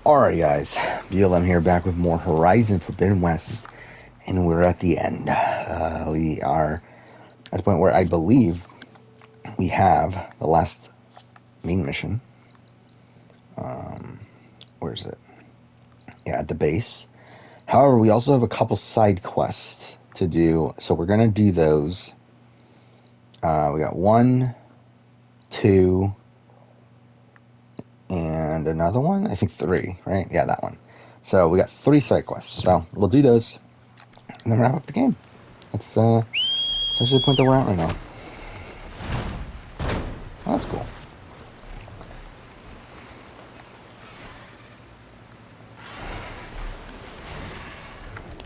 Alright guys, BLM here back with more Horizon Forbidden West, and we're at the end. We are at the point where I believe we have the last main mission. Where is it? Yeah, at the base. However, we also have a couple side quests to do, so we're going to do those. We got 1, 2, and another one? I think 3, right? Yeah, that one. So we got 3 side quests, so we'll do those, and then wrap up the game. That's essentially the point that we're at right now. Oh, that's cool.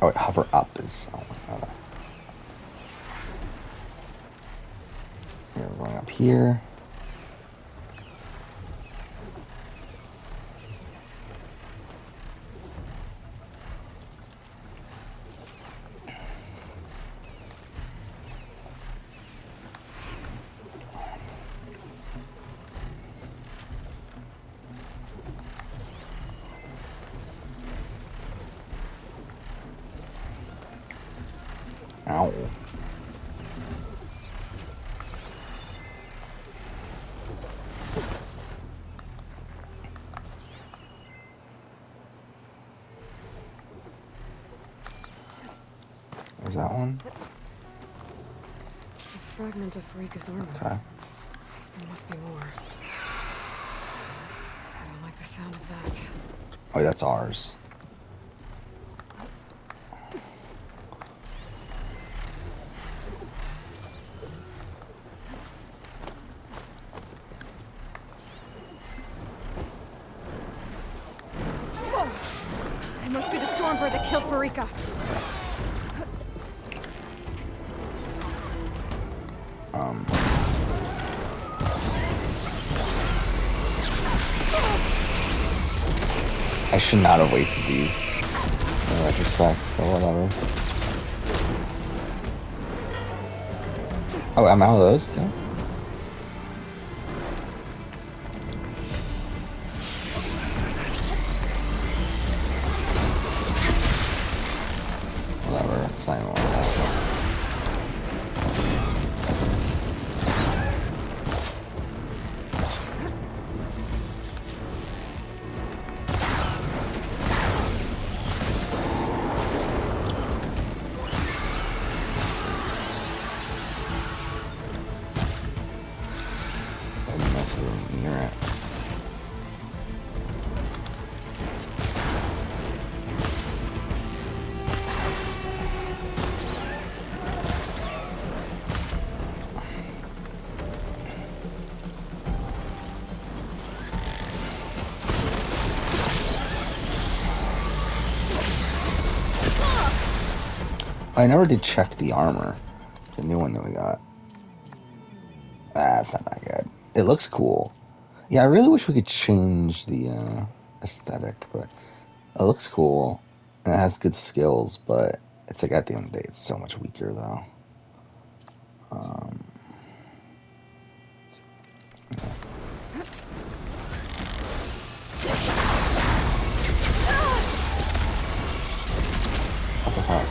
Oh, wait, hover up is... Oh, okay. We're going up here. Ow. Is that one? A fragment of Farika's armor. Okay. There must be more. I don't like the sound of that. Oh, that's ours. It must be the Stormbird that killed Farika. I should not have wasted these. In retrospect, but whatever. Oh, I'm out of those too? Whatever, it's not even worth it. Near it. I never did check the armor. The new one that we got. Ah, it's not that good. It looks cool. Yeah, I really wish we could change the aesthetic, but it looks cool. And it has good skills, but it's like at the end of the day, it's so much weaker though. What the heck?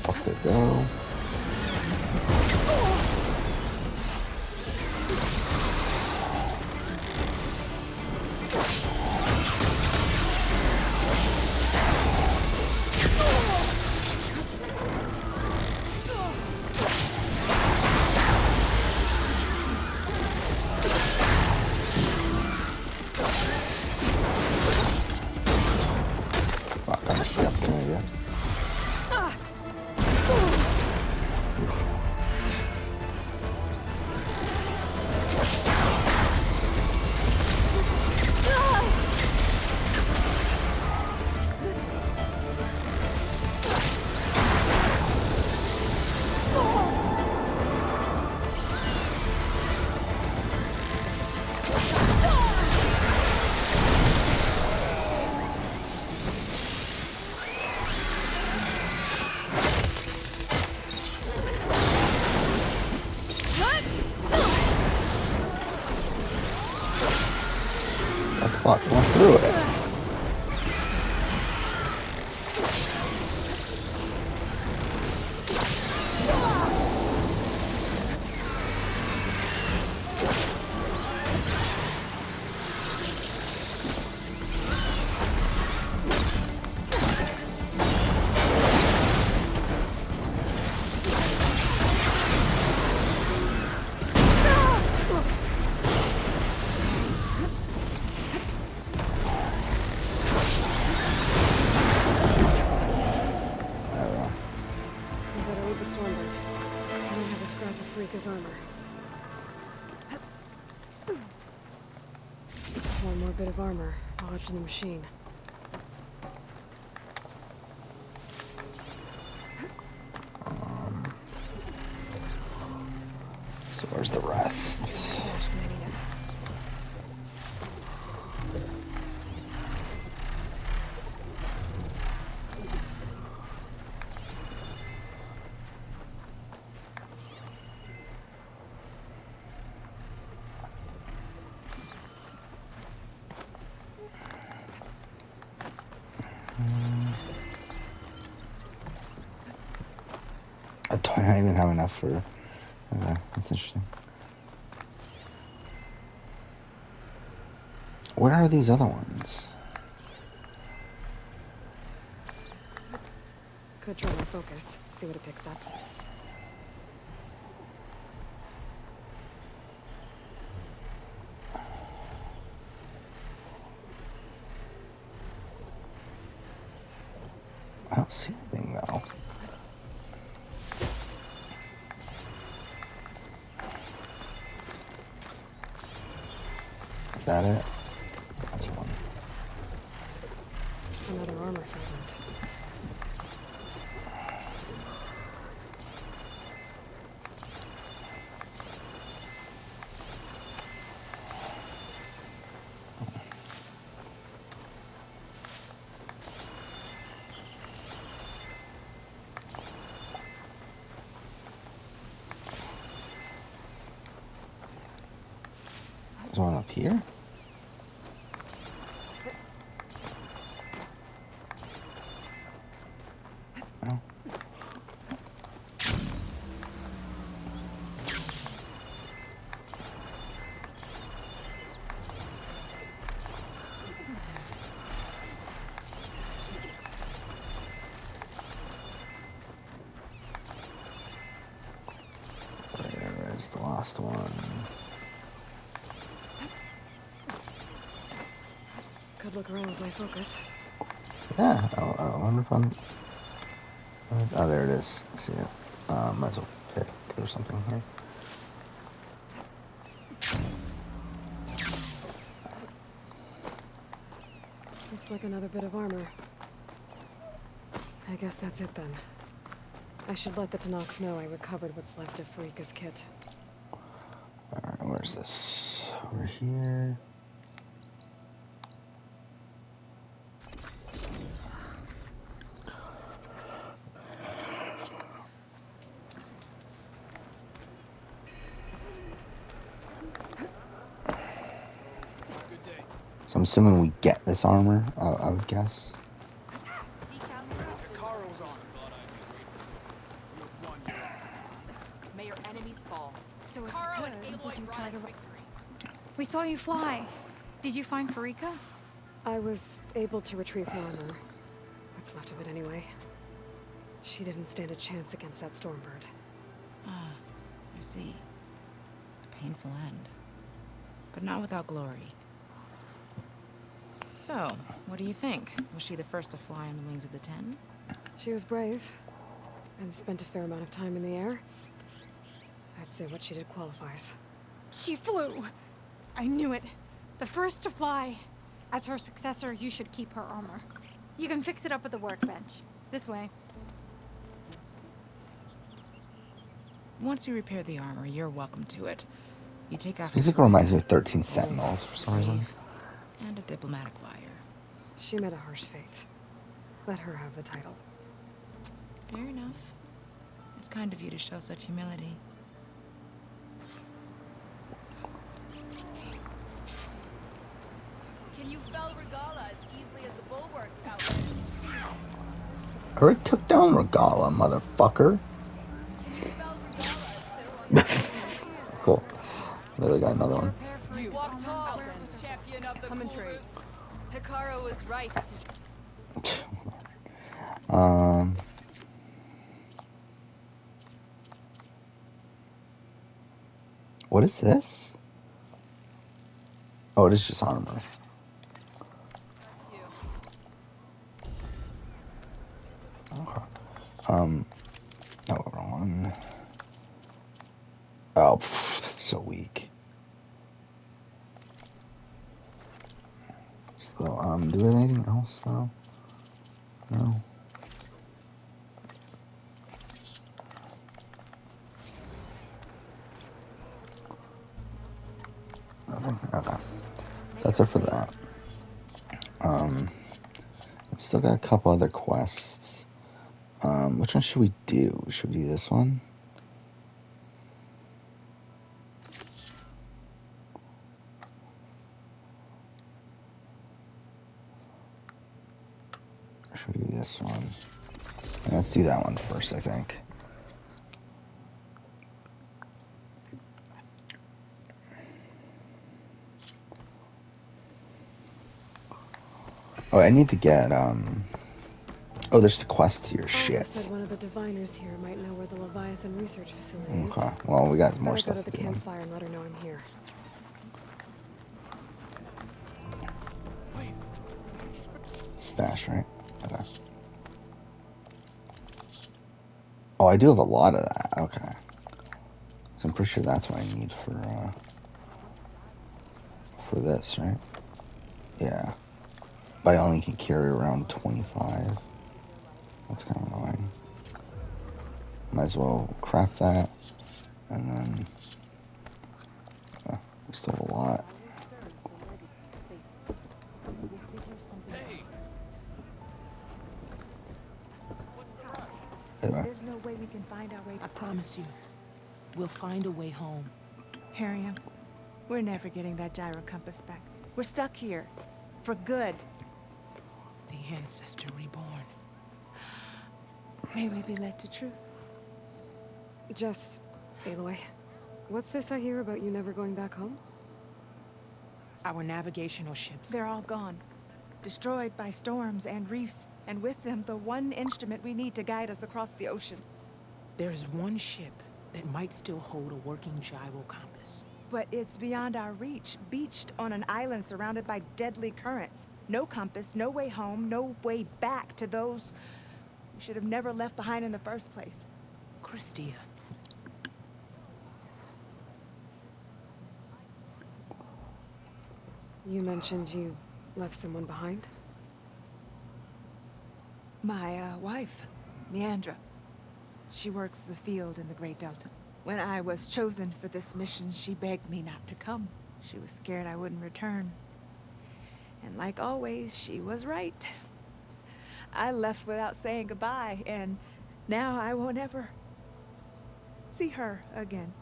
Fuck they go. Fuck, I missed the opportunity again. Fuck, I went through it. You better read the Stormbird. I don't have a scrap of Rika's armor. One more bit of armor lodged in the machine. So where's the rest? Stash when I need it. I don't even have enough for. Okay, that's interesting. Where are these other ones? Could try my focus, see what it picks up. I don't see anything though. Is that it? That's one. Another armor fragment. There's one up here. Oh. There is the last one. Could look around with my focus. Yeah, I wonder if I'm. Oh, there it is. I see it. Might as well pick. There's something here. Looks like another bit of armor. I guess that's it then. I should let the Tenakth know I recovered what's left of Farika's kit. Alright, where's this? Over here. So I'm assuming we get this armor, I would guess. May your enemies fall. So if Karo you and could, Aloy would you try rise to... victory. We saw you fly. Did you find Farika? I was able to retrieve her armor. What's left of it anyway. She didn't stand a chance against that Stormbird. Ah, I see. A painful end. But not without glory. So, what do you think? Was she the first to fly on the wings of the Ten? She was brave, and spent a fair amount of time in the air. I'd say what she did qualifies. She flew. I knew it. The first to fly. As her successor, you should keep her armor. You can fix it up at the workbench. This way. Once you repair the armor, you're welcome to it. You take This after music Farika, reminds me of 13 Sentinels for some reason. brave, and a diplomatic liar. She met a harsh fate. Let her have the title. Fair enough. It's kind of you to show such humility. Can you fell Regala as easily as the bulwark outward. I already took down Regala, motherfucker. You fell Regala as Ciruan. Cool. Really got another one. Prepare for You it. walk tall, champion of the Come and cool trade. route. Hikaru was right to Um. What is this? Oh, it is just armor. trust you. Okay. Oh, wrong one. Oh, that's so weak. So, do we have anything else though? No. Nothing? Okay. So that's it for that. It's still got a couple other quests. Which one should we do? Should we do this one? Or should we do this one? And let's do that one first, I think. Oh, I need to get, oh, there's the quest to your Alva shit. said one of the diviners here might know where the Leviathan research facility is. Okay, well, we got more Better go stuff to to the do. campfire and let her know I'm here. Stash, right? Okay. Oh, I do have a lot of that. Okay. So I'm pretty sure that's what I need for this, right? Yeah. But I only can carry around 25. That's kind of annoying. Might as well craft that. And then... we still have a lot. Anyway. There's no way we can find our way. I promise you, we'll find a way home. Harriam, we're never getting that gyro compass back. We're stuck here. For good. The ancestor reborn. May we be led to truth. Jess, Aloy, what's this I hear about you never going back home? Our navigational ships. They're all gone. Destroyed by storms and reefs, and with them the one instrument we need to guide us across the ocean. There is one ship that might still hold a working gyro compass. But it's beyond our reach, beached on an island surrounded by deadly currents. No compass, no way home, no way back to those we should have never left behind in the first place. Christia. You mentioned you left someone behind? My wife, Meandra. She works the field in the Great Delta. When I was chosen for this mission, she begged me not to come. She was scared I wouldn't return. And like always, she was right. I left without saying goodbye, and now I won't ever see her again.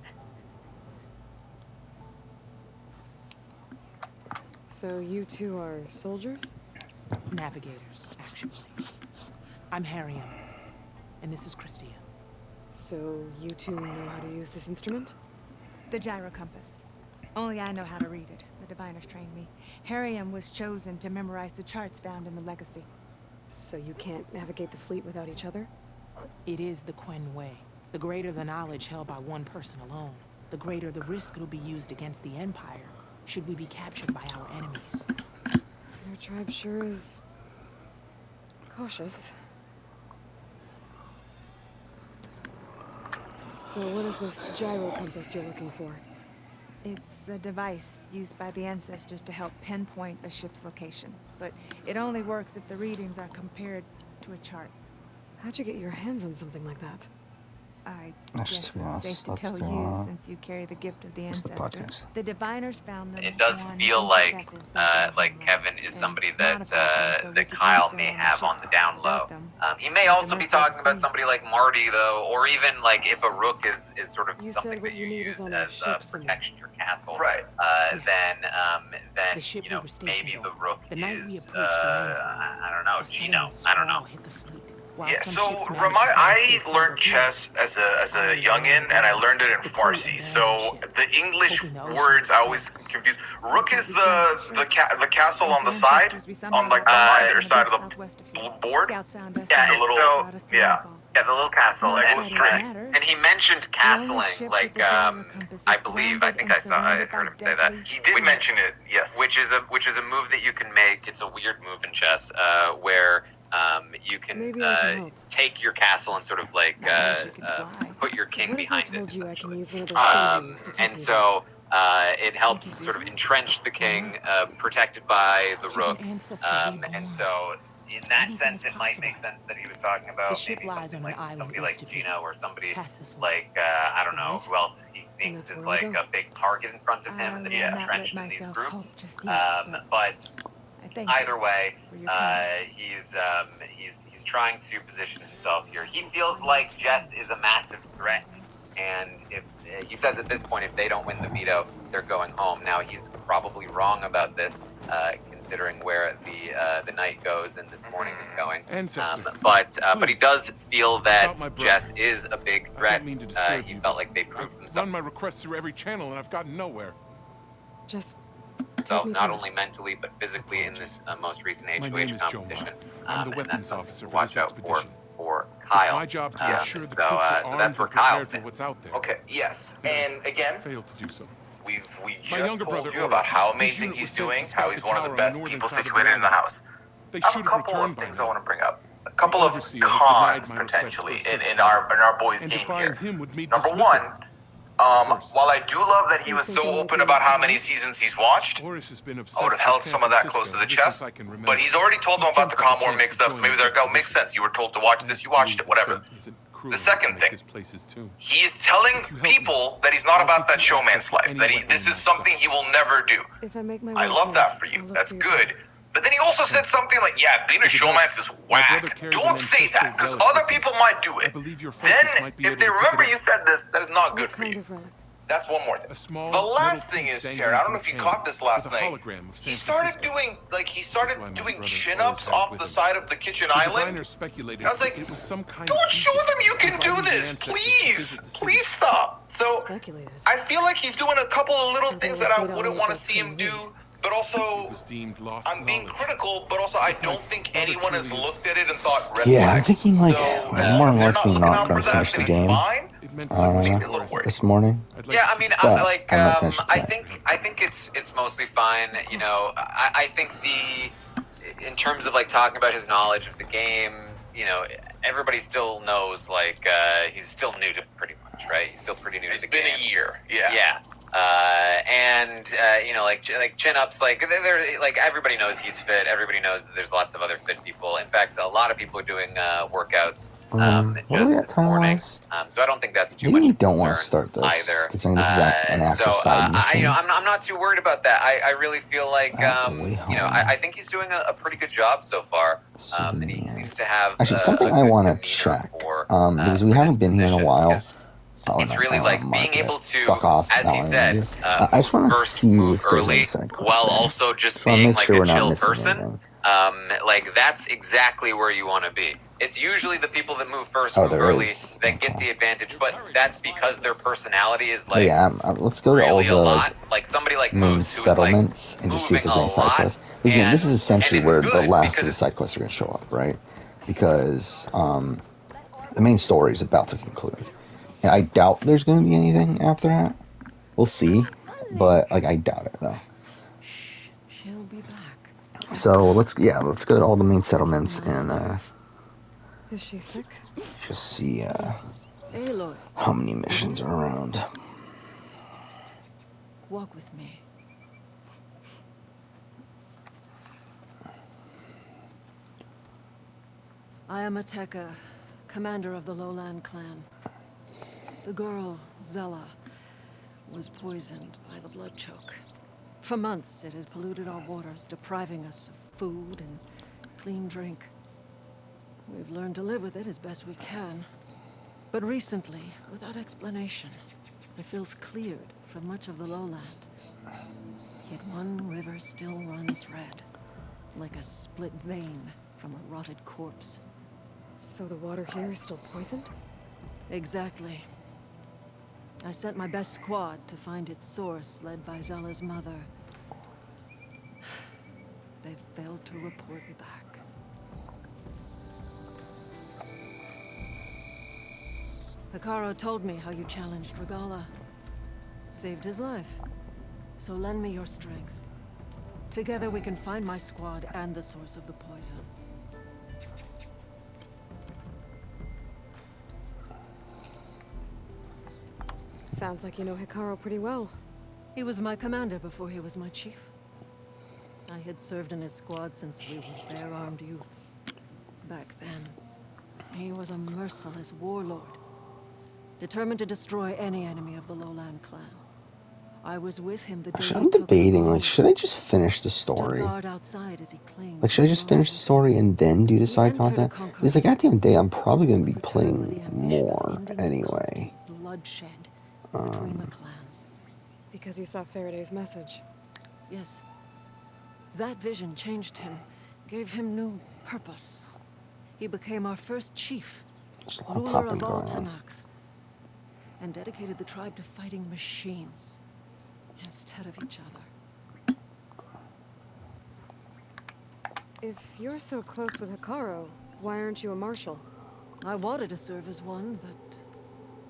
So you two are soldiers? Navigators, actually. I'm Harriam, and this is Christia. So you two know how to use this instrument? The gyro compass. Only I know how to read it. The diviners trained me. Harriam was chosen to memorize the charts found in the Legacy. So you can't navigate the fleet without each other? It is the Quen Way. The greater the knowledge held by one person alone, the greater the risk it'll be used against the Empire, should we be captured by our enemies. Your tribe sure is... cautious. So what is this gyro compass you're looking for? It's a device used by the ancestors to help pinpoint a ship's location. But it only works if the readings are compared to a chart. How'd you get your hands on something like that? I Let's guess be it's honest, safe to let's tell go you on. since you carry the gift of the What's the ancestors. podcast? The diviners found them. It does on feel ancient vessels back in the like homeland, Kevin is and somebody modified them so that Rick could Kyle use them may on have on the ships down without low. them. He may Like also the be master of talking the about seas. somebody like Marty, though, or even like if a rook is sort of You something said what that you you need is use on our as ship somewhere. protection to your castle. Right. Yes. Then The ship you know, we were stationed maybe on. the rook The night we is approached landfall, I don't know, a sudden Gino. I don't know. squall hit the fleet. While Yeah, some so ships managed to find I safe learned harbor here, chess as a others youngin, ran and I away. learned it in The crew Farsi. abandoned So ship, the English hoping the ocean words would I always swallow us. confuse. Rook is We the found the castle And on the for side, ancestors, we somehow on like got the lost either in the side bush of southwest of the here. board. Scouts found us Yeah, and the little brought us to yeah. landfall. Yeah, the little castle, Not and that it matters. he mentioned The only castling, ship like with the gyro compass I is believe, I grounded think and I surrounded heard by him say that. deadly He did mention it. Yes. Which is a move that you can make. It's a weird move in chess, where you can Maybe I can help. take your castle and sort of like Not unless you can fly. put your king What if I behind it, told you I can essentially. use one of those sand wings to take And me so it helps You could do sort of that. entrench the Why king, not? protected by the She's rook. an ancestor reborn. And so in that Anything sense, is it might possible. make sense that he was talking The about ship maybe lies something on an like island somebody east like of here. Gino, or somebody Paciful. like I don't know Right. who else he And thinks that's is where I like go. a big target in front of him I that will is not let entrenched in these myself hope groups. just yet, But I thank either you way, for your kindness. he's trying to position himself here. He feels like Jess is a massive threat, and if he says at this point, if they don't win the veto, they're going home. Now he's probably wrong about this, considering where the night goes and this morning is going. Ancestor, But he does feel that about my brother. Jess is a big I threat. don't mean to disturb He you, felt but like they proved I've themselves. run my requests through every channel and I've gotten nowhere. Just Themselves, me not through only it. mentally but physically in this most recent My name HOH is Jomar. competition. I'm the And weapons that's something officer to for watch this out expedition. for Kyle. It's my job to ensure the so, troops are so armed that's where and Kyle prepared for stands. what's out there. Okay. Yes. And again, Failed to do so. we My just younger told brother, you about Oris, how his amazing unit was he's sent to doing, scout how he's the one of the tower on best the northern people side of the situated in the island. house. They I have should a have couple returned of by things I now. want to bring up. A couple The of overseer has denied cons my request potentially for a in certain our boys' and game defying here. him would mean Number dismissal. one, course. while I do love that he You was think so it might open be about how okay? many seasons he's watched, Oris has been obsessed I would have with held San some of that close Francisco to the ever chest. since I can remember. But he's already told He him about the jumped at the Commor chance to mix-ups. join Maybe this they're like, oh, makes expedition. sense. You were told to watch this, you watched it, whatever. The second thing, This place is too. he is telling If you help me, people that he's not I'll about give that you showman's access to life. any That weapon this in is my something stock. he will never do. If I make my I way love home, that for I'll you. look That's for your good. But then he also said something like, yeah, being a If it showman's helps, is my brother whack. carried Don't an say that, ancestral because relic other with him. people might do I it. believe your Then, focus might be if able they to pick remember it up. you said this, that is not What good for kind you. of relic? That's one more thing. A small The metal last thing piece is, dangling Jared, I don't from know if you a caught this last with a night. hologram of He San started Francisco. doing, like, That's why my brother always chin-ups had off with the him. side of the kitchen The island. diviners speculated I was like, it was some kind don't of show beacon them you can do inviting the this, ancestors to please. visit the city. Please stop. So, Speculated. I feel like he's doing a couple of little Something things I that I stayed on wouldn't late want to that see him couldn't do, but It also, was deemed lost I'm being knowledge. critical, but also I If my don't think brother anyone has truly is- looked at it and thought red Yeah, I'm flag. thinking like So, more than they're likely looking not out gonna for that, finish the then he's game fine. It meant so much Maybe to a little Oris. worried. this morning. I'd like Yeah, to I mean, keep it But like I might finish it I tonight. think it's mostly fine. You know, I think in terms of like talking about his knowledge of the game, you know, everybody still knows like he's still new to it pretty much, right? He's still pretty new to It's the been game. a year. Yeah. Yeah. You know, like chin ups, like they're like everybody knows he's fit. Everybody knows that there's lots of other fit people. In fact, a lot of people are doing workouts What are just we at this morning. time-wise? So I don't think that's too Maybe much we of a don't want to concern start this, either. considering this is an actual So side mission. you know, I'm not too worried about that. I really feel like Way you know, home. I think he's doing a pretty good job so far. And he Souvenir. seems to have Actually, something a I good want to demeanor check, for, because we for haven't this been here in a position, while. because Oh, it's no, really I like wanna being mark able it. to, Fuck off. as That he one said, already. I just want to first see move if there's early any side quests while there. also just Just want to being make like sure a we're not chill missing person. anything. Like that's exactly where you want to be. It's usually the people that move first, Oh, move there early, is. that get Okay. the advantage. But that's because their personality is Oh, like yeah, let's go to all really the a like lot. Like somebody like main Moose, who's like settlements and just see if moving there's a any side lot, quests. Because again, this is essentially it's where the good last of the because side quests are going to show up, right? Because the main story is about to conclude. And I doubt there's going to be anything after that. We'll see, but like I doubt it though. She'll be back. So let's go to all the main settlements and Is she sick? just see Aloy, how many missions are around. walk with me. I am Ateka, commander of the Lowland clan. The girl, Zella, was poisoned by the blood choke. For months, it has polluted our waters, depriving us of food and clean drink. We've learned to live with it as best we can. But recently, without explanation, the filth cleared from much of the lowland. Yet one river still runs red, like a split vein from a rotted corpse. So the water here is still poisoned? Exactly. I sent my best squad to find its source, led by Zella's mother. They failed to report back. Hekarro told me how you challenged Regalla. Saved his life. So lend me your strength. Together we can find my squad and the source of the poison. Sounds like you know Hekarro pretty well. He was my commander before he was my chief. I had served in his squad since we were bare-armed youths. Back then, he was a merciless warlord, determined to destroy any enemy of the Lowland clan. I was with him the day Actually, he I'm took debating, the like, should I just finish the stood story? guard outside as he claimed Like, should I just finish the story and then do the side content? Because, like, at the end of the day, I'm probably going to be playing more anyway. bloodshed between the clans. Because you saw Faraday's message. Yes. That vision changed him, gave him new purpose. He became our first chief, There's a lot of ruler popping of all going on. Tenakth, and dedicated the tribe to fighting machines instead of each other. If you're so close with Hekarro, why aren't you a marshal? I wanted to serve as one, but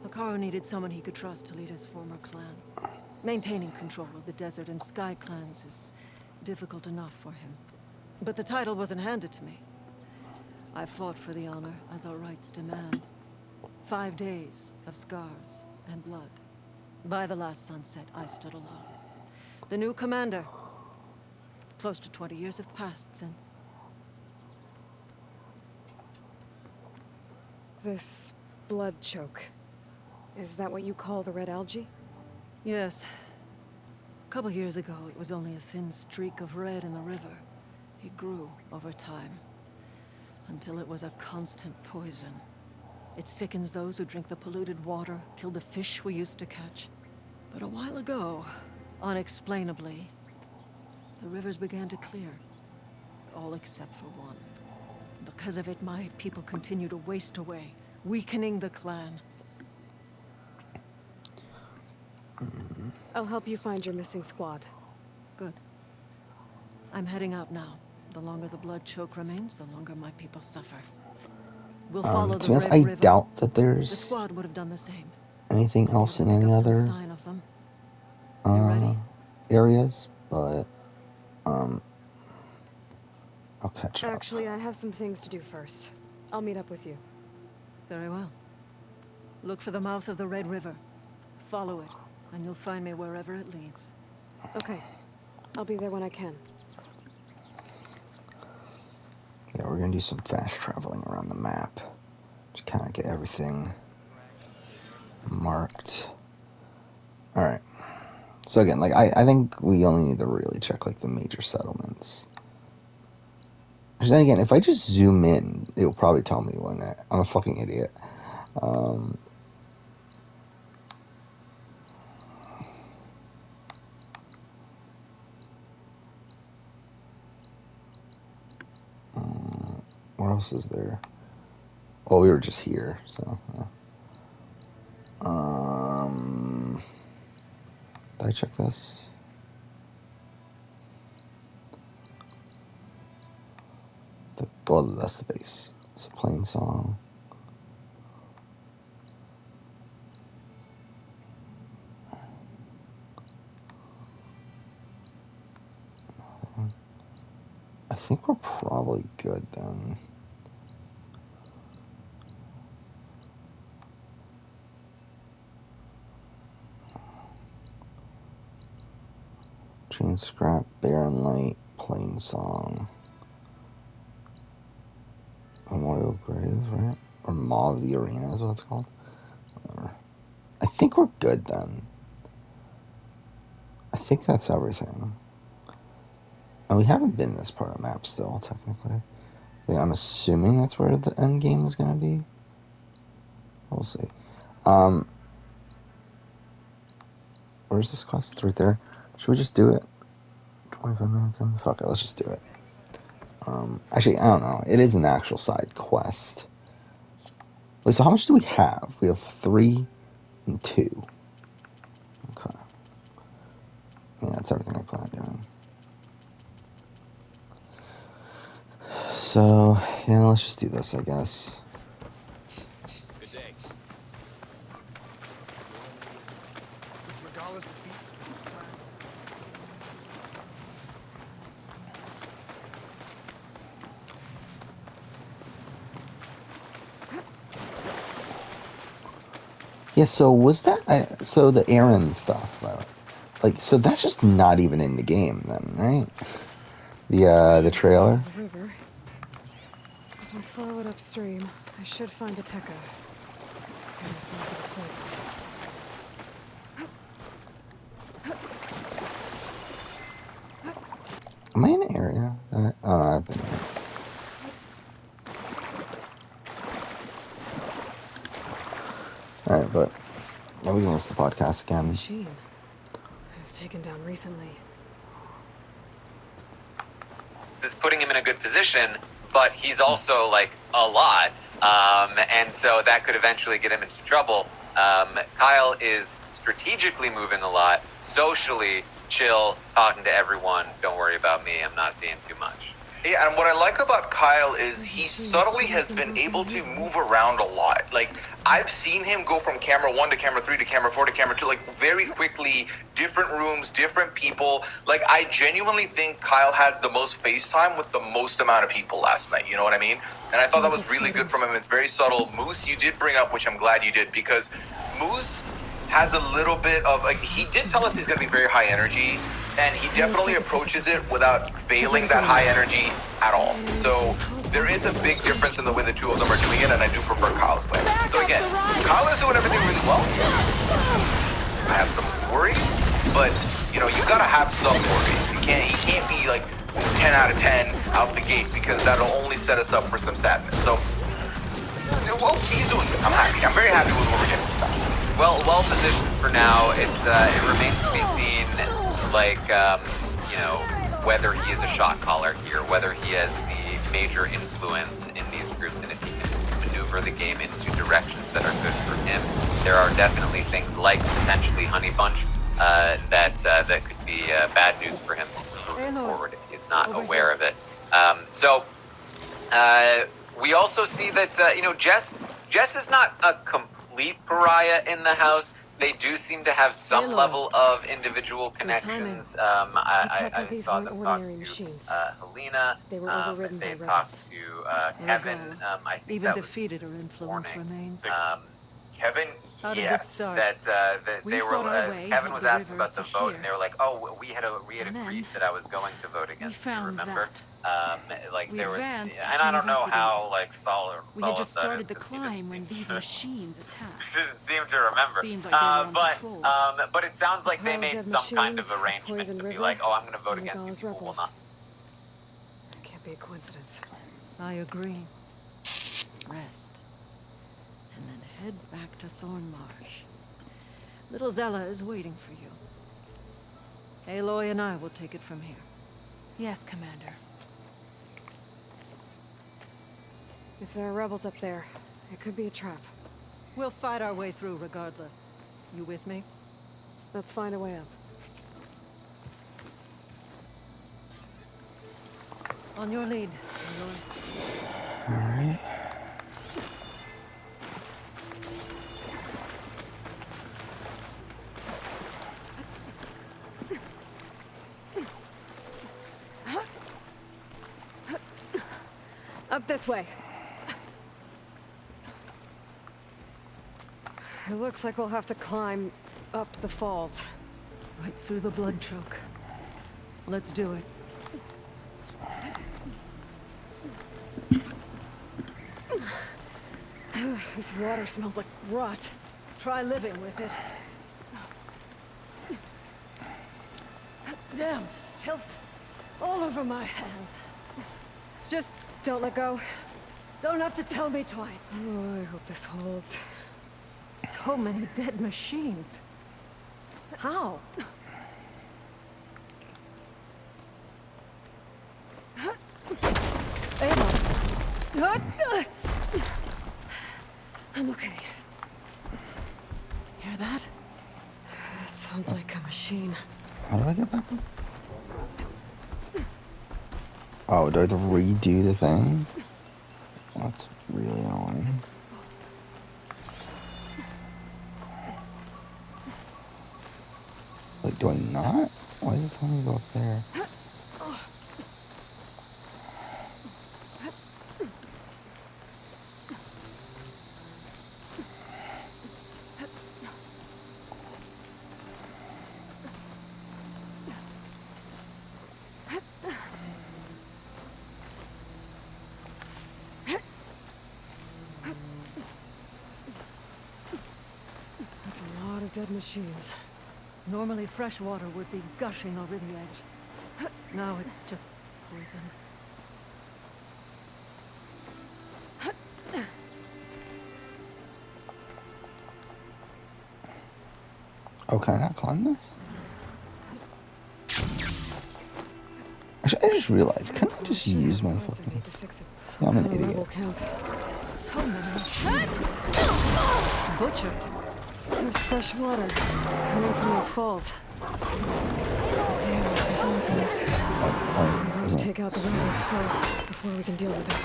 Hekarro needed someone he could trust to lead his former clan. Maintaining control of the desert and sky clans is difficult enough for him. But the title wasn't handed to me. I fought for the honor, as our rights demand. 5 days of scars and blood. By the last sunset, I stood alone. The new commander. Close to 20 years have passed since. This blood choke. Is that what you call the red algae? Yes. A couple years ago, it was only a thin streak of red in the river. It grew over time, until it was a constant poison. It sickens those who drink the polluted water, kill the fish we used to catch. But a while ago, unexplainably, the rivers began to clear. All except for one. Because of it, my people continue to waste away, weakening the clan. I'll help you find your missing squad. Good. I'm heading out now. The longer the blood choke remains, the longer my people suffer. We'll follow To the be honest, Red I River. doubt that The there's squad would have done the same. anything else in any Pick up some other sign of them. You ready? areas, but I'll catch up. Actually, I have some things to do first. I'll meet up with you. Very well. Look for the mouth of the Red River. Follow it, and you'll find me wherever it leads. Okay. I'll be there when I can. Yeah, we're gonna do some fast traveling around the map to kind of get everything marked. All right. So again, like I think we only need to really check like the major settlements. Because then again, if I just zoom in, it will probably tell me when I'm a fucking idiot. What else is there? Oh, we were just here, so. Did I check this? Well, that's the base. It's a plain song. I think we're probably good then. Chain Scrap, Barren Light, Plain Song. Memorial Grave, right? Or Maw of the Arena is what it's called. Whatever. think we're good then. I think that's everything. Oh, we haven't been this part of the map still, technically. I'm assuming that's where the end game is going to be. We'll see. Where's this quest? It's right there. Should we just do it? 25 minutes in? Fuck it, let's just do it. Actually, I don't know. It is an actual side quest. Wait, so how much do we have? We have 3 and 2. Okay. Yeah, that's everything I plan on doing. So, yeah, let's just do this, I guess. Good day. Regardless defeat. Yeah, so was that... so the Aaron stuff, like, so that's just not even in the game then, right? The trailer? The river. If I follow it upstream, I should find a Tekka. And the source of the poison. Am I in an area? Oh, no, I've been there. Alright, but yeah, we can listen to the podcast again. Machine. It's taken down recently. It's putting him in a good position, but he's also like a lot, and so that could eventually get him into trouble. Kyle is strategically moving a lot, socially chill, talking to everyone. Don't worry about me. I'm not being too much. Yeah, and what I like about Kyle is he subtly has been able to move around a lot. Like, I've seen him go from camera 1 to camera 3 to camera 4 to camera 2, like, very quickly, different rooms, different people. Like, I genuinely think Kyle had the most FaceTime with the most amount of people last night, you know what I mean? And I thought that was really good from him. It's very subtle. Moose, you did bring up, which I'm glad you did, because Moose has a little bit of, like, he did tell us he's going to be very high energy, and he definitely approaches it without failing that high energy at all. So there is a big difference in the way the two of them are doing it, and I do prefer Kyle's way. So again, Kyle is doing everything really well. I have some worries, but you know, you gotta have some worries. He can't be like 10 out of 10 out the gate, because that'll only set us up for some sadness. So, well, he's doing good. I'm happy. I'm very happy with what we're getting. Well positioned for now. It remains to be seen, like, you know, whether he is a shot caller here, whether he has the major influence in these groups, and if he can maneuver the game into directions that are good for him. There are definitely things like potentially Honey Bunch that could be bad news for him moving forward if he's not aware of it. So we also see that you know, Jess is not a complete pariah in the house. They do seem to have some level of individual connections. I saw them talk to Helena. They were overridden they by talked to Kevin. I think even that defeated was her influence remains. Kevin, How did yes. this start? that We they fought were. our way Kevin up was the asking river about the to vote, here. and they were like, "Oh, we had And agreed then that I was going to vote against." we you found remember? that. Like We there was, advanced and to I don't know investigate. how like solid. We had just started the climb when these machines attacked. Didn't seem to remember. Seemed like they were on patrol. But it sounds like they Pile of made dead some kind of machines, a arrangement poison to be river, like, "Oh, I'm going to vote and against you. Regalla's People will rebels. not." Can't be a coincidence. I agree. Rest. And then head back to Thornmarsh. Little Zella is waiting for you. Aloy and I will take it from here. Yes, Commander. If there are rebels up there, it could be a trap. We'll fight our way through regardless. You with me? Let's find a way up. On your lead, Aloy. Alright. Up this way. It looks like we'll have to climb up the falls. Right through the blood choke. Let's do it. This water smells like rot. Try living with it. Damn, filth all over my hands. Just don't let go. Don't have to tell me twice. Oh, I hope this holds. So many dead machines. How? Ava. I'm okay. Hear that? It sounds like a machine. How do I get back up? Oh, do I have to redo the thing? That's really annoying. Wait, do I not? Why is it telling me to go up there? That's a lot of dead machines. Normally fresh water would be gushing over the edge. Now it's just poison. Oh, can I not climb this? Actually, I just realized, can I just use my fucking... Yeah, I'm an idiot. So many. Butcher. There's fresh water coming from those falls. We'll have to take out the windows first before we can deal with it.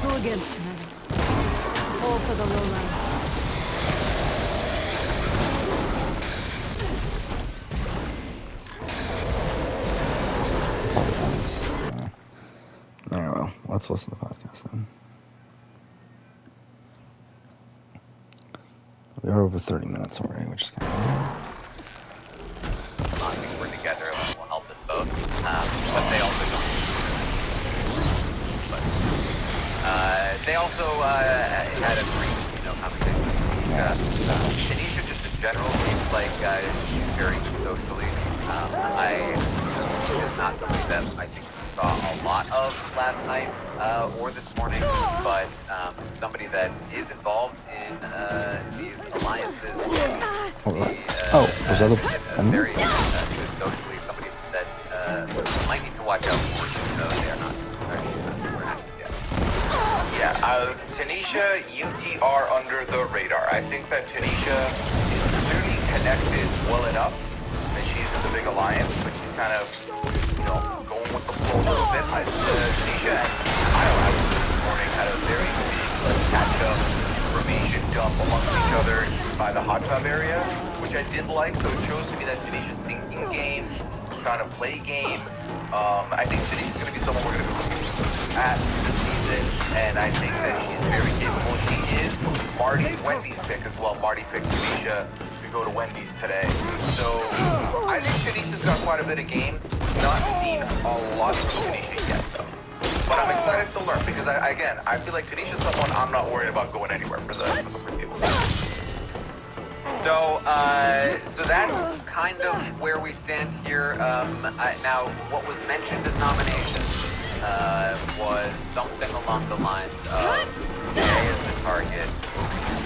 Who against men? All for the lowland. Alright, well, let's listen to the podcast then. We are over 30 minutes already, which is kind of I think we're together will help us both. But they also don't. They also had a brief, conversation. Tanisha, just in general, seems like she's very good socially. She's not somebody that I think we saw a lot of last night or this morning, but somebody that is involved in these alliances. There's other very good socially. Somebody that might need to watch out for, even though they are not super active yet. Yeah, Tanisha, UTR under the radar. I think that Tanisha is clearly connected well enough that she's in the big alliance, but she's kind of, going with the flow a little bit. Tanisha and Kyle this morning had a very big catch-up information dump amongst each other by the hot tub area, which I did like. So it shows to me that Tanisha's thinking game, she's trying to play game. I think Tanisha's going to be someone we're going to be looking at this season, and I think that she's very capable. She is Wendy's pick as well. Marty picked Tanisha to go to Wendy's today. So I think Tanisha's got quite a bit of game. Not seen a lot from Tanisha yet, though. But I'm excited to learn because, I feel like Tanisha's someone I'm not worried about going anywhere for the foreseeable. So that's kind of where we stand here. Now, what was mentioned as nominations was something along the lines of Jay as the target,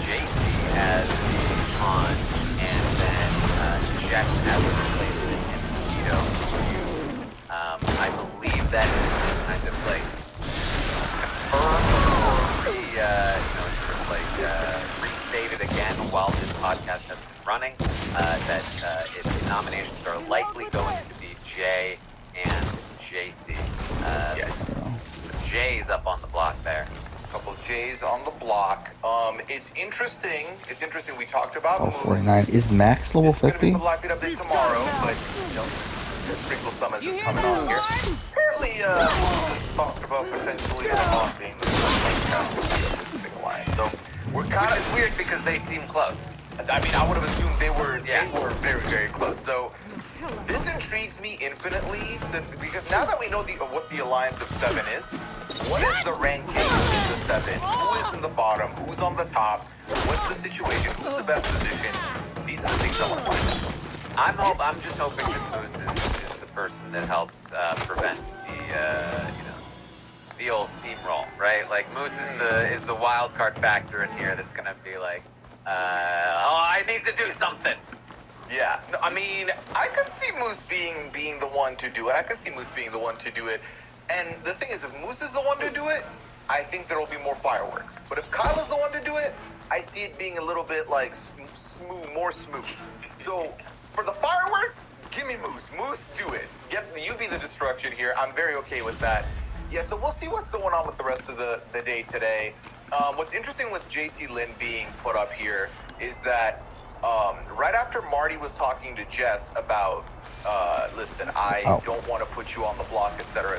JC as the pawn, and then Jess as a replacement in the veto used. I believe that is kind of like confirmed or restated again while this podcast has been running, that if nominations are likely going to be Jay and JC. Yes. Some J's up on the block there. A couple J's on the block. It's interesting. We talked about moves. 49. Is Max level 50? It's going to be the Black Beat update tomorrow, but, Sprinkle Summons is coming on here. Apparently, Moose talked about potentially being the big alliance. So, we're kind of weird because they seem close. I mean, I would have assumed they were very, very close. So this intrigues me infinitely because now that we know what the Alliance of Seven is, what is the ranking of the Seven? Who is in the bottom? Who's on the top? What's the situation? Who's the best position? These are the things I want to find out. I'm just hoping that Moose is the person that helps prevent the old steamroll, right? Like Moose is the wild card factor in here that's gonna be like, I need to do something. Yeah, no, I mean, I could see Moose being the one to do it. I could see Moose being the one to do it. And the thing is, if Moose is the one to do it, I think there will be more fireworks. But if Kyle is the one to do it, I see it being a little bit like smooth, more smooth. So for the fireworks, give me Moose. Moose, do it. You be the destruction here. I'm very okay with that. Yeah, so we'll see what's going on with the rest of the day today. What's interesting with JC Lynn being put up here is that right after Marty was talking to Jess about, listen, I don't want to put you on the block, etc.,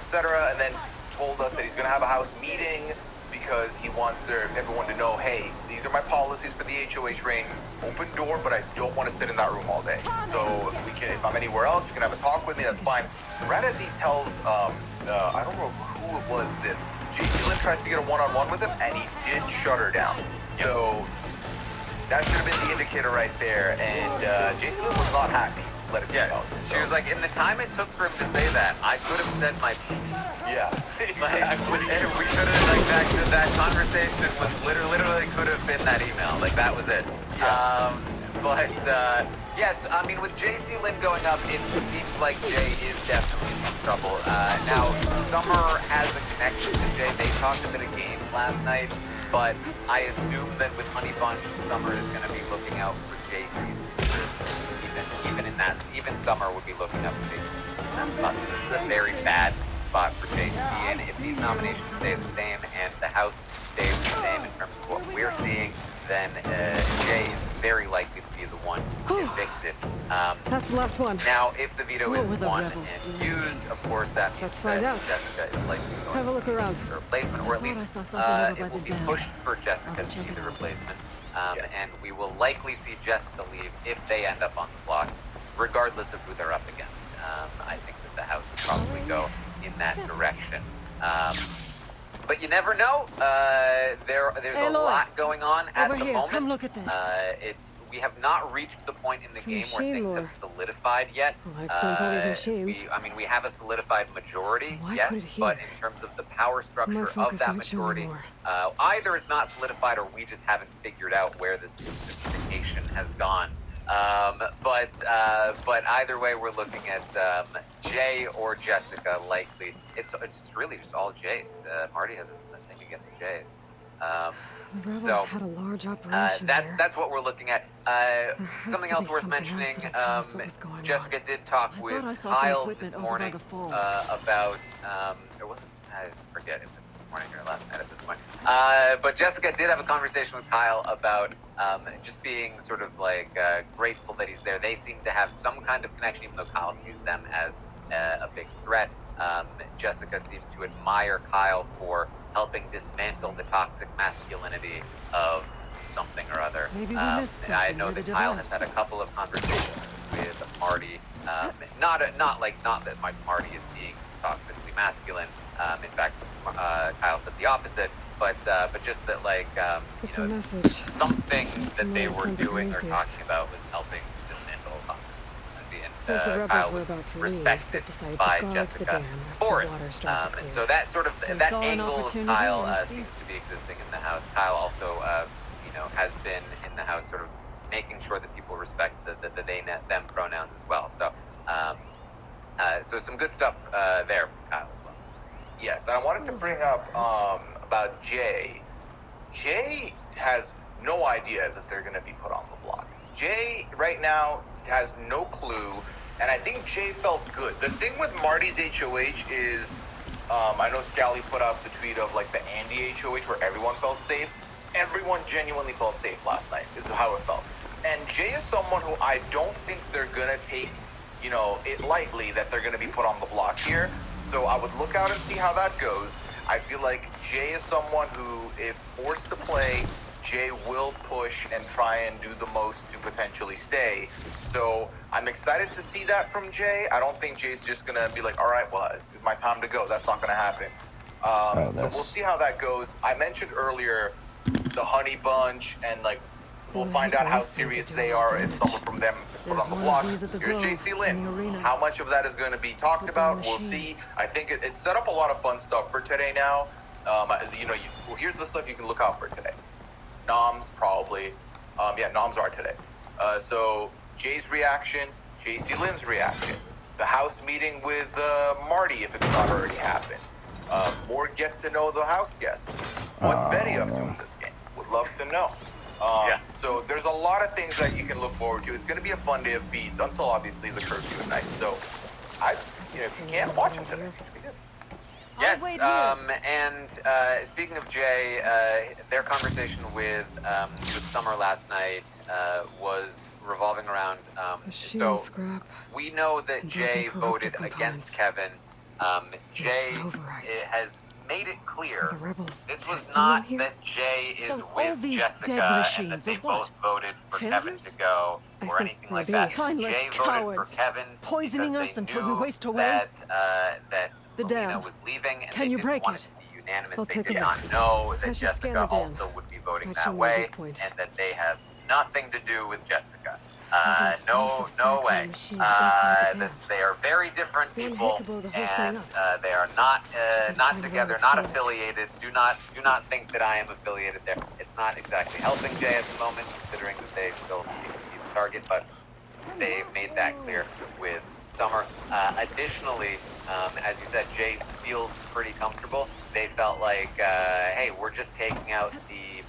and then told us that he's going to have a house meeting because he wants everyone to know, hey, these are my policies for the HOH reign. Open door, but I don't want to sit in that room all day. So we can, if I'm anywhere else, you can have a talk with me. That's fine. Right as he tells, I don't know who it was. This JC Lynn tries to get a one-on-one with him, and he did shut her down. So that should have been the indicator right there. And JC Lynn was not happy. Let it be known. She was like, in the time it took for him to say that, I could have said my piece. Yeah, exactly. And we could have, that conversation was literally could have been that email. Like, that was it. Yeah. Yes, I mean, with JC Lynn going up, it seems like Jay is definitely in trouble. Now, Summer has a connection to Jay. They talked a bit of game last night, but I assume that with Honey Bunch, Summer is going to be looking out for JC's interest. Even Summer would be looking up for JC's interest in that spot. So this is a very bad spot for Jay to be in. If these nominations stay the same and the House stays the same in terms of what we're seeing, then Jay is very likely to be the one evicted. That's the last one. Now, if the veto is won and used, of course, that means that Jessica is likely going have a look around. to be the replacement, or at least it will be pushed for Jessica to be the replacement. And we will likely see Jessica leave if they end up on the block, regardless of who they're up against. I think that the House would probably go in that direction. But you never know. There's a lot going on at the moment. Come look at this. We have not reached the point in the game where things have solidified yet. Well, that explains all these machines. We have a solidified majority, yes, but in terms of the power structure of that majority, either it's not solidified or we just haven't figured out where the simplification has gone. But either way, we're looking at Jay or Jessica likely. It's really just all Jays. Marty has this thing against Jays. So had a large operation that's what we're looking at. Something else worth mentioning. Jessica did talk with Kyle this morning about. It wasn't. I forget if it's this morning or last night at this point. But Jessica did have a conversation with Kyle about just being sort of like grateful that he's there. They seem to have some kind of connection, even though Kyle sees them as a big threat. Jessica seemed to admire Kyle for helping dismantle the toxic masculinity of something or other. I know that Kyle has had a couple of conversations with Marty. Not that Marty is being toxically masculine. In fact, Kyle said the opposite. But just that, like, something that they were doing or talking about was helping dismantle toxic masculinity, and Kyle was respected by Jessica for it. And so that sort of that angle of Kyle seems to be existing in the House. Kyle also, has been in the House, sort of making sure that people respect the they them pronouns as well. So, so some good stuff there from Kyle as well. Yes, and I wanted to bring up about Jay. Jay has no idea that they're going to be put on the block. Jay, right now, has no clue, and I think Jay felt good. The thing with Marty's HOH is, I know Scally put out the tweet of, like, the Andy HOH where everyone felt safe. Everyone genuinely felt safe last night, is how it felt. And Jay is someone who I don't think they're going to take, it lightly that they're going to be put on the block here. So I would look out and see how that goes. I feel like Jay is someone who, if forced to play, Jay will push and try and do the most to potentially stay. So I'm excited to see that from Jay. I don't think Jay's just gonna be like, all right, well, it's my time to go. That's not gonna happen. So we'll see how that goes. I mentioned earlier the Honey Bunch, and like we'll find out how serious they are if someone from them is put on the block. Here's JC Lynn. How much of that is going to be talked about? We'll see. I think it set up a lot of fun stuff for today now. Here's the stuff you can look out for today. Noms probably. Noms are today. So Jay's reaction, JC Lynn's reaction, the house meeting with Marty if it's not already happened. More get to know the house guests. What's Betty up to in this game? Would love to know. So there's a lot of things that you can look forward to. It's going to be a fun day of feeds until obviously the curfew at night. So if you can't watch them today, it's good. Yes, and speaking of Jay, their conversation with Summer last night was revolving around. So we know that Jay voted against Kevin. Jay has made it clear this was not that Jay is with Jessica and that they both voted for Kevin to go or anything like that. Jay voted for Kevin poisoning us until we waste away. That Melina was leaving and they didn't want it to be unanimous. They did it. not know that Jessica also would be voting that way and that they have nothing to do with Jessica. No way. They are very different people, and they are not together, not affiliated. Do not think that I am affiliated there. It's not exactly helping Jay at the moment, considering that they still seem to be the target, but they made that clear with Summer. Additionally, as you said, Jay feels pretty comfortable. They felt like, hey, we're just taking out the,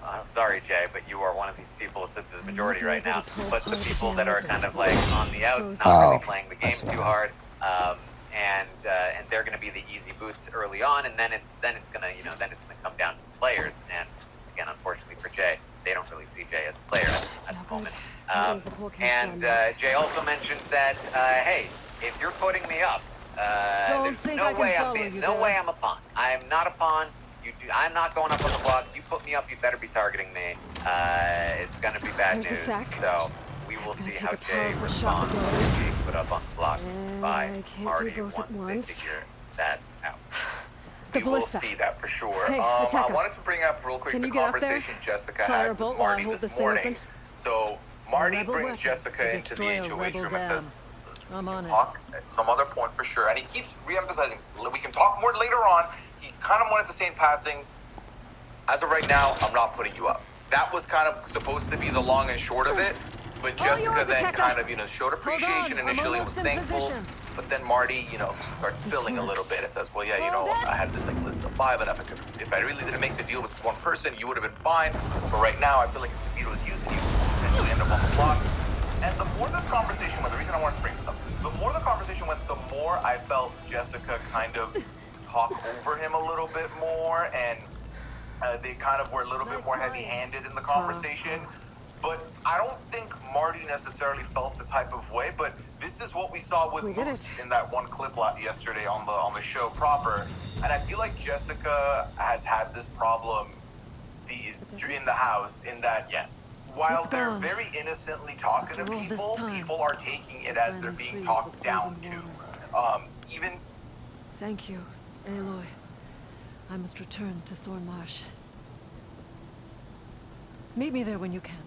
I'm sorry, Jay, but you are one of these people. It's the majority right now. But the people that are kind of like on the outs, not really playing the game too hard, and they're going to be the easy boots early on, and then it's going to come down to the players. And again, unfortunately for Jay, they don't really see Jay as a player at the moment. Jay also mentioned that, hey, if you're putting me up, there's no way I'm a pawn. I'm not a pawn. I'm not going up on the block. You put me up, you better be targeting me. It's going to be bad news. So we will see how Jay responds to being put up on the block by Marty once they figure that out. We will see that for sure. Hey, I wanted to bring up real quick the conversation Jessica had with Marty this morning. So Marty brings Jessica into the HOH room and says, talk at some other point for sure. And he keeps re-emphasizing, we can talk more later on. He kind of wanted to say in passing, as of right now, I'm not putting you up. That was kind of supposed to be the long and short of it, but Jessica then kind of, showed appreciation initially and was thankful. But then Marty, starts spilling a little bit. It says, well, yeah, I had this list of 5, and if I really didn't make the deal with this one person, you would have been fine. But right now, I feel like if Vito is using you, potentially end up on the block. And the more this conversation went, the reason I wanted to bring this up, the more the conversation went, the more I felt Jessica kind of talk over him a little bit more, and they kind of were a little bit more heavy-handed in the conversation. But I don't think Marty necessarily felt the type of way, but this is what we saw with Moose in that one clip yesterday on the show proper. And I feel like Jessica has had this problem in the house, in that, yes, while they're very innocently talking to people, people are taking it as they're being talked down to. Thank you, Aloy. I must return to Thornmarsh. Meet me there when you can.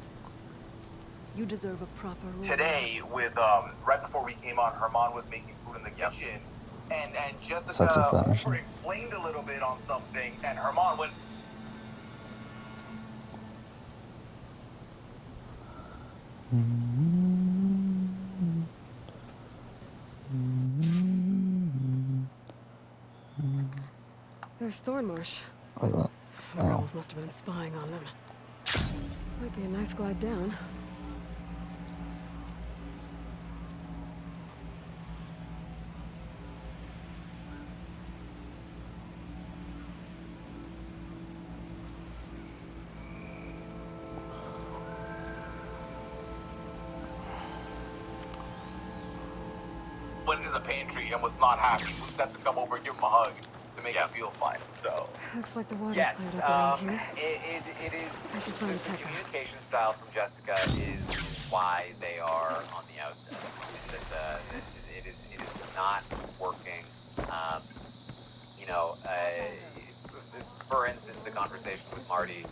You deserve a proper role. Today, with right before we came on, Herman was making food in the kitchen, and Jessica over-explained a little bit on something, and Herman went. There's Thornmarsh. Wait, what? The rebels must have been spying on them. Might be a nice glide down. Went into the pantry and was not happy. We had to come over and give him a hug. to make you feel fine. So Looks like the water's Yes, cleared up around here. it is. I should The find Tekka. communication style from Jessica is why they are on the outside. It is not working. You know, for instance, the conversation with Marty.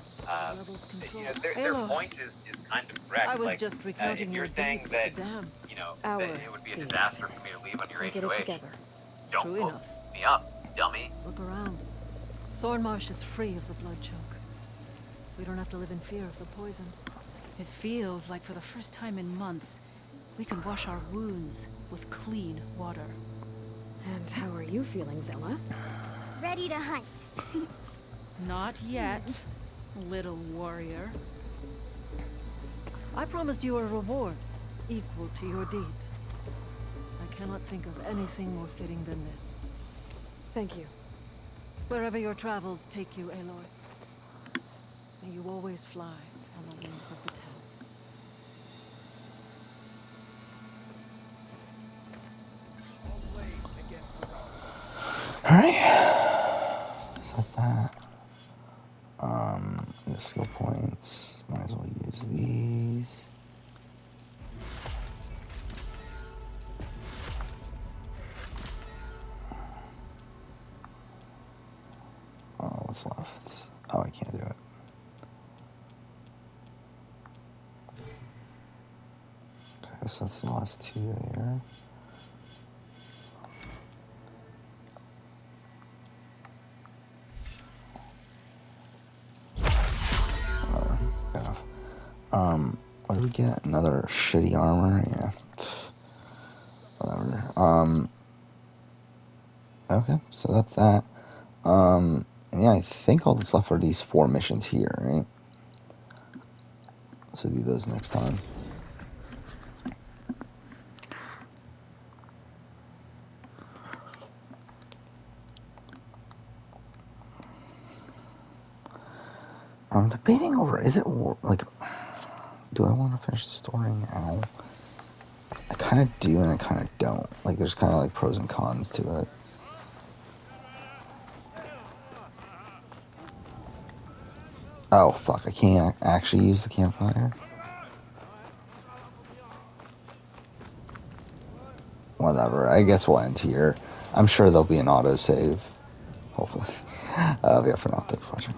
You know, their point is kind of correct. I was like, just recounting if you're your saying deeds that, at the dam. you know, Our that it would be a deeds. disaster for me to leave on your We did it HOH. together. Don't True blow enough. me up, dummy. Look around. Thornmarsh is free of the blood choke. We don't have to live in fear of the poison. It feels like for the first time in months, we can wash our wounds with clean water. And how are you feeling, Zella? Ready to hunt. Not yet, little warrior. I promised you a reward equal to your deeds. I cannot think of anything more fitting than this. Thank you. Wherever your travels take you, Aloy, may you always fly on the wings of the town. Alright. So that's that. The skill points. Might as well use these. Oh, what's left? Oh, I can't do it. Okay, so that's the last two there. Good enough. What do we get? Another shitty armor? Yeah. Whatever. Okay, so that's that. And yeah, I think all that's left are these 4 missions here, right? So do those next time. I'm debating over, is it, like, do I want to finish the story now? I kind of do and I kind of don't. Like, there's kind of like pros and cons to it. Oh, fuck, I can't actually use the campfire. Whatever, I guess we'll end here. I'm sure there'll be an autosave. Hopefully. Yeah, for now, thanks for watching.